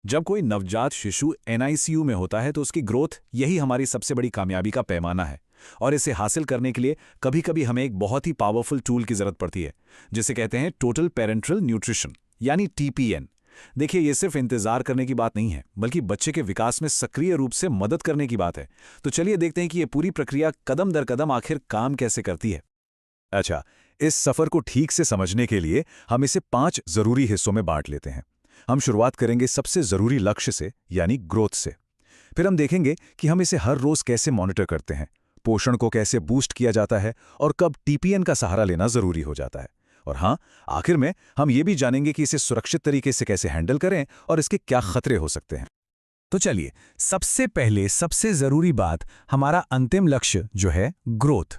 जब कोई नवजात शिशु एनआईसीयू में होता है तो उसकी ग्रोथ यही हमारी सबसे बड़ी कामयाबी का पैमाना है। और इसे हासिल करने के लिए कभी-कभी हमें एक बहुत ही पावरफुल टूल की जरूरत पड़ती है, जिसे कहते हैं टोटल पेरेंटल न्यूट्रिशन, यानी टीपीएन। देखिए, ये सिर्फ इंतजार करने की बात नहीं है, बल्कि बच्चे के विकास में सक्रिय रूप से मदद करने की बात है। तो चलिए देखते हैं कि ये पूरी प्रक्रिया कदम दर कदम आखिर काम कैसे करती है। अच्छा, इस सफर को ठीक से समझने के लिए हम इसे 5 जरूरी हिस्सों में बांट लेते हैं। हम शुरुआत करेंगे सबसे जरूरी लक्ष्य से, यानी ग्रोथ से। फिर हम देखेंगे कि हम इसे हर रोज कैसे मॉनिटर करते हैं, पोषण को कैसे बूस्ट किया जाता है और कब टीपीएन का सहारा लेना जरूरी हो जाता है। और हाँ, आखिर में हम ये भी जानेंगे कि इसे सुरक्षित तरीके से कैसे हैंडल करें और इसके क्या खतरे हो सकते हैं। तो चलिए, सबसे पहले सबसे जरूरी बात, हमारा अंतिम लक्ष्य जो है ग्रोथ।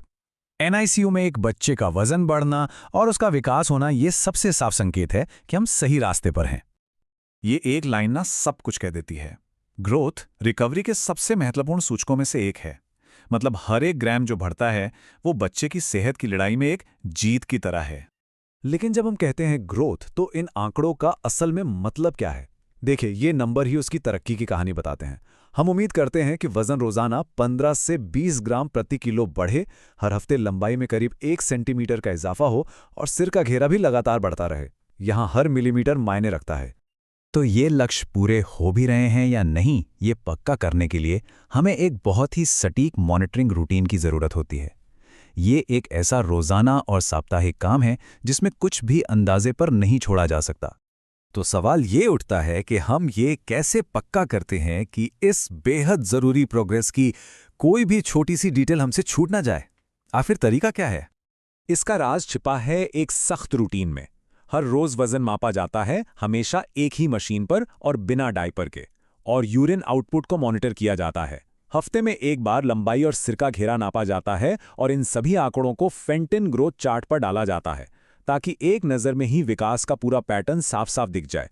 एनआईसीयू में एक बच्चे का वजन बढ़ना और उसका विकास होना, ये सबसे साफ संकेत है कि हम सही रास्ते पर हैं। ये एक लाइन ना सब कुछ कह देती है। ग्रोथ रिकवरी के सबसे महत्वपूर्ण सूचकों में से एक है। मतलब हर एक ग्राम जो बढ़ता है वो बच्चे की सेहत की लड़ाई में एक जीत की तरह है। लेकिन जब हम कहते हैं ग्रोथ, तो इन आंकड़ों का असल में मतलब क्या है? देखिए, ये नंबर ही उसकी तरक्की की कहानी बताते हैं। हम उम्मीद करते हैं कि वजन रोजाना 15 से 20 ग्राम प्रति किलो बढ़े, हर हफ्ते लंबाई में करीब 1 सेंटीमीटर का इजाफा हो और सिर का घेरा भी लगातार बढ़ता रहे। यहाँ हर मिलीमीटर मायने रखता है। तो ये लक्ष्य पूरे हो भी रहे हैं या नहीं, ये पक्का करने के लिए हमें एक बहुत ही सटीक मॉनिटरिंग रूटीन की ज़रूरत होती है। ये एक ऐसा रोज़ाना और साप्ताहिक काम है जिसमें कुछ भी अंदाजे पर नहीं छोड़ा जा सकता। तो सवाल ये उठता है कि हम ये कैसे पक्का करते हैं कि इस बेहद ज़रूरी प्रोग्रेस की कोई भी छोटी सी डिटेल हमसे छूट ना जाए। आखिर तरीका क्या है? इसका राज छिपा है एक सख्त रूटीन में। हर रोज वजन मापा जाता है, हमेशा एक ही मशीन पर और बिना डायपर के, और यूरिन आउटपुट को मॉनिटर किया जाता है। हफ्ते में एक बार लंबाई और सिर का घेरा नापा जाता है और इन सभी आंकड़ों को फेंटिन ग्रोथ चार्ट पर डाला जाता है, ताकि एक नज़र में ही विकास का पूरा पैटर्न साफ साफ दिख जाए।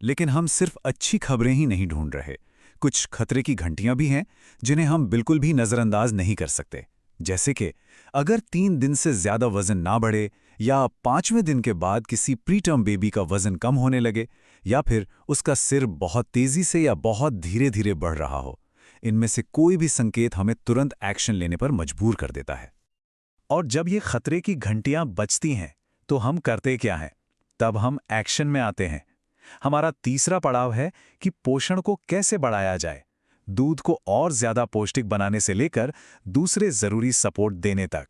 लेकिन हम सिर्फ अच्छी खबरें ही नहीं ढूंढ रहे, कुछ खतरे की घंटियां भी हैं जिन्हें हम बिल्कुल भी नज़रअंदाज नहीं कर सकते। जैसे कि अगर 3 दिन से ज्यादा वजन ना बढ़े, या 5वें दिन के बाद किसी प्रीटर्म बेबी का वजन कम होने लगे, या फिर उसका सिर बहुत तेजी से या बहुत धीरे धीरे बढ़ रहा हो, इनमें से कोई भी संकेत हमें तुरंत एक्शन लेने पर मजबूर कर देता है। और जब ये खतरे की घंटियां बजती हैं, तो हम करते क्या हैं? तब हम एक्शन में आते हैं। हमारा तीसरा पड़ाव है कि पोषण को कैसे बढ़ाया जाए, दूध को और ज्यादा पौष्टिक बनाने से लेकर दूसरे जरूरी सपोर्ट देने तक।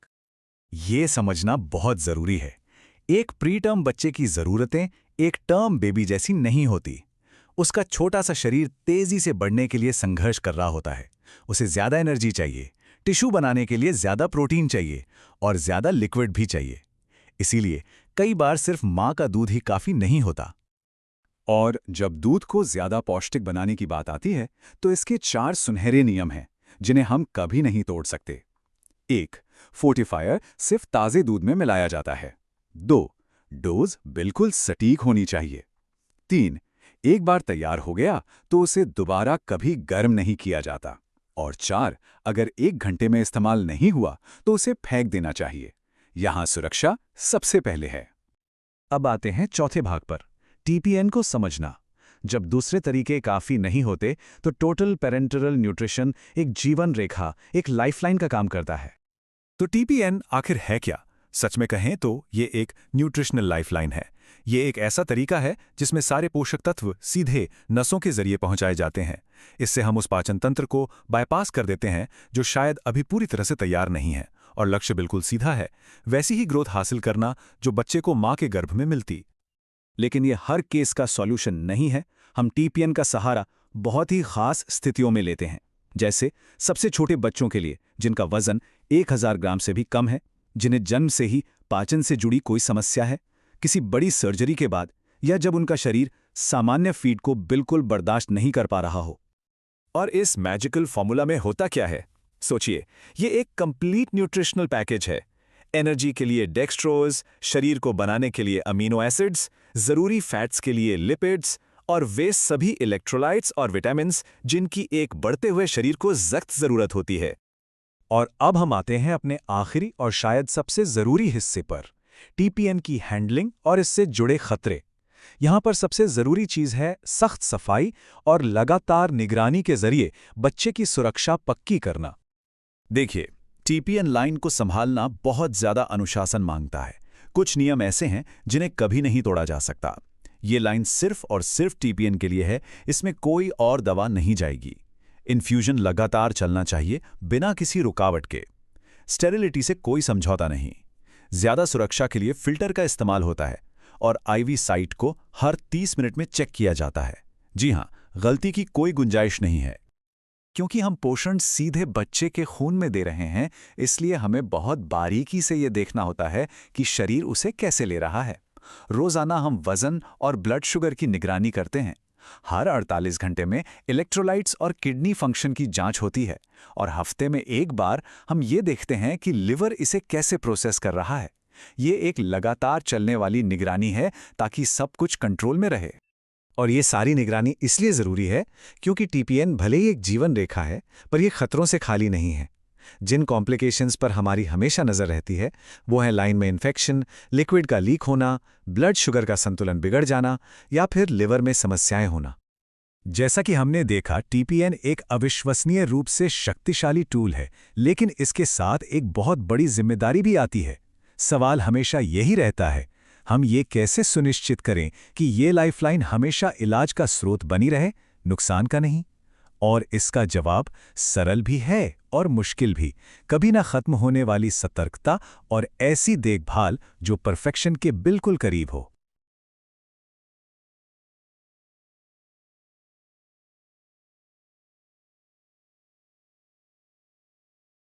ये समझना बहुत जरूरी है, एक प्री टर्म बच्चे की जरूरतें एक टर्म बेबी जैसी नहीं होती। उसका छोटा सा शरीर तेजी से बढ़ने के लिए संघर्ष कर रहा होता है। उसे ज्यादा एनर्जी चाहिए, टिश्यू बनाने के लिए ज्यादा प्रोटीन चाहिए और ज्यादा लिक्विड भी चाहिए। इसीलिए कई बार सिर्फ मां का दूध ही काफी नहीं होता। और जब दूध को ज्यादा पौष्टिक बनाने की बात आती है, तो इसके 4 सुनहरे नियम हैं जिन्हें हम कभी नहीं तोड़ सकते। 1. फोर्टिफायर सिर्फ ताजे दूध में मिलाया जाता है। 2. डोज बिल्कुल सटीक होनी चाहिए। 3. एक बार तैयार हो गया तो उसे दोबारा कभी गर्म नहीं किया जाता। और 4. अगर 1 घंटे में इस्तेमाल नहीं हुआ तो उसे फेंक देना चाहिए। यहां सुरक्षा सबसे पहले है। अब आते हैं चौथे भाग पर, टीपीएन को समझना। जब दूसरे तरीके काफी नहीं होते, तो टोटल पेरेंटल न्यूट्रिशन एक जीवन रेखा, एक लाइफलाइन का काम करता है। तो टीपीएन आखिर है क्या? सच में कहें तो ये एक न्यूट्रिशनल लाइफलाइन है। ये एक ऐसा तरीका है जिसमें सारे पोषक तत्व सीधे नसों के जरिए पहुंचाए जाते हैं। इससे हम उस पाचन तंत्र को बायपास कर देते हैं जो शायद अभी पूरी तरह से तैयार नहीं है, और लक्ष्य बिल्कुल सीधा है, वैसी ही ग्रोथ हासिल करना जो बच्चे को मां के गर्भ में मिलती। लेकिन ये हर केस का सॉल्यूशन नहीं है। हम टीपीएन का सहारा बहुत ही खास स्थितियों में लेते हैं, जैसे सबसे छोटे बच्चों के लिए जिनका वजन 1000 ग्राम से भी कम है, जिन्हें जन्म से ही पाचन से जुड़ी कोई समस्या है, किसी बड़ी सर्जरी के बाद, या जब उनका शरीर सामान्य फीड को बिल्कुल बर्दाश्त नहीं कर पा रहा हो। और इस मैजिकल फॉर्मूला में होता क्या है? सोचिए, ये एक कंप्लीट न्यूट्रिशनल पैकेज है। एनर्जी के लिए डेक्स्ट्रोज, शरीर को बनाने के लिए अमीनो एसिड्स, जरूरी फैट्स के लिए लिपिड्स, और वे सभी इलेक्ट्रोलाइट्स और विटामिन्स जिनकी एक बढ़ते हुए शरीर को सख्त जरूरत होती है। और अब हम आते हैं अपने आखिरी और शायद सबसे जरूरी हिस्से पर, टीपीएन की हैंडलिंग और इससे जुड़े खतरे। यहाँ पर सबसे ज़रूरी चीज़ है सख्त सफाई और लगातार निगरानी के जरिए बच्चे की सुरक्षा पक्की करना। देखिए, टीपीएन लाइन को संभालना बहुत ज्यादा अनुशासन मांगता है। कुछ नियम ऐसे हैं जिन्हें कभी नहीं तोड़ा जा सकता। ये लाइन सिर्फ और सिर्फ टीपीएन के लिए है, इसमें कोई और दवा नहीं जाएगी। इन्फ्यूजन लगातार चलना चाहिए बिना किसी रुकावट के। स्टेरिलिटी से कोई समझौता नहीं। ज्यादा सुरक्षा के लिए फिल्टर का इस्तेमाल होता है और आईवी साइट को हर 30 मिनट में चेक किया जाता है। जी हां, गलती की कोई गुंजाइश नहीं है। क्योंकि हम पोषण सीधे बच्चे के खून में दे रहे हैं, इसलिए हमें बहुत बारीकी से ये देखना होता है कि शरीर उसे कैसे ले रहा है। रोजाना हम वजन और ब्लड शुगर की निगरानी करते हैं। हर 48 घंटे में इलेक्ट्रोलाइट्स और किडनी फंक्शन की जांच होती है और हफ्ते में एक बार हम ये देखते हैं कि लिवर इसे कैसे प्रोसेस कर रहा है। ये एक लगातार चलने वाली निगरानी है ताकि सब कुछ कंट्रोल में रहे। और ये सारी निगरानी इसलिए ज़रूरी है क्योंकि टीपीएन भले ही एक जीवन रेखा है, पर यह खतरों से खाली नहीं है। जिन कॉम्प्लिकेशंस पर हमारी हमेशा नज़र रहती है वो है लाइन में इन्फेक्शन, लिक्विड का लीक होना, ब्लड शुगर का संतुलन बिगड़ जाना या फिर लिवर में समस्याएं होना। जैसा कि हमने देखा, टीपीएन एक अविश्वसनीय रूप से शक्तिशाली टूल है, लेकिन इसके साथ एक बहुत बड़ी जिम्मेदारी भी आती है। सवाल हमेशा यही रहता है, हम ये कैसे सुनिश्चित करें कि ये लाइफलाइन हमेशा इलाज का स्रोत बनी रहे, नुकसान का नहीं? और इसका जवाब सरल भी है और मुश्किल भी। कभी ना खत्म होने वाली सतर्कता और ऐसी देखभाल जो परफेक्शन के बिल्कुल करीब हो।